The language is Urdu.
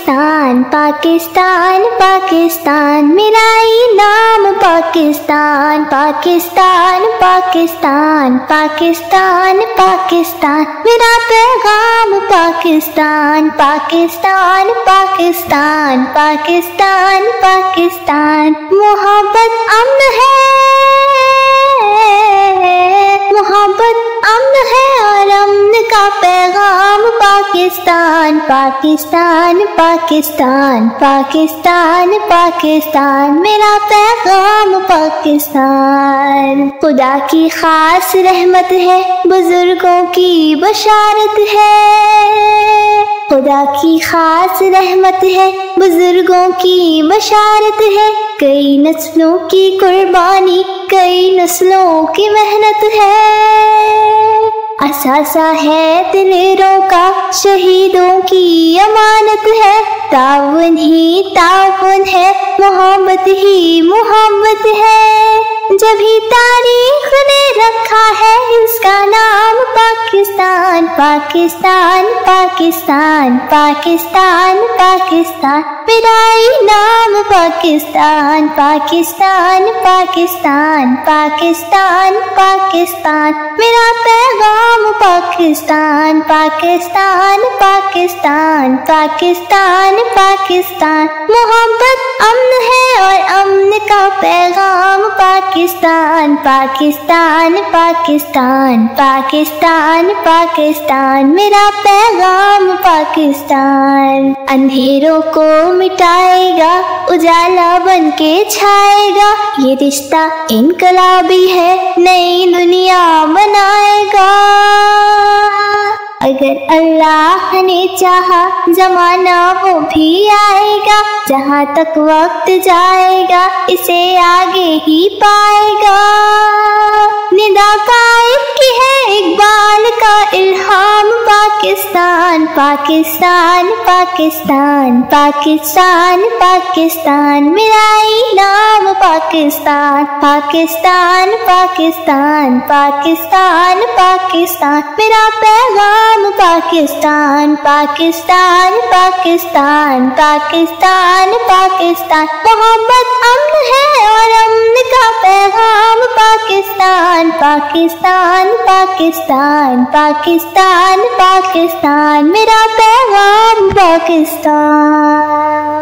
پاکستان پاکستان پاکستان میرا نام پاکستان پاکستان پاکستان پاکستان پاکستان میرا پیغام پاکستان پاکستان پاکستان پاکستان پاکستان محبت امن ہے محبت امن ہے اور امن کا پیغام پاکستان پاکستان پاکستان پاکستان پاکستان میرا پیغام پاکستان خدا کی خاص رحمت ہے بزرگوں کی بشارت ہے خدا کی خاص رحمت ہے بزرگوں کی بشارت ہے کئی نسلوں کی قربانی کئی نسلوں کی محنت ہے اثاثہ ہے دلیروں کا شہیدوں کی امانت ہے تعاون ہی تعاون ہے محبت ہی محبت ہے جب ہی تاریخ نے رکھا ہے اس کا نام پاکستان پاکستان پاکستان پاکستان پاکستان میرا نام پاکستان پاکستان پاکستان پاکستان پاکستان میرا پیغام پاکستان پاکستان پاکستان پاکستان پاکستان محبت امن ہے اور امن کا پیغام پاکستان پاکستان پاکستان پاکستان پاکستان میرا پیغام پاکستان اندھیروں کو مٹائے گا اجالا بن کے چھائے گا یہ رشتہ انقلابی ہے نئی دنیا بنائے گا اگر اللہ نے چاہا زمانہ وہ بھی آئے گا جہاں تک وقت جائے گا اسے آگے ہی پائے گا ندا قائم کی ہے اقبال کا الہام پاکستان پاکستان پاکستان پاکستان پاکستان میرا نام پاکستان پاکستان پاکستان پاکستان پاکستان میرا پیغام پاکستان پاکستان پاکستان پاکستان پاکستان محبت امن ہے اور امن کا پیغام پاکستان پاکستان پاکستان پاکستان پاکستان میرا پیغام پاکستان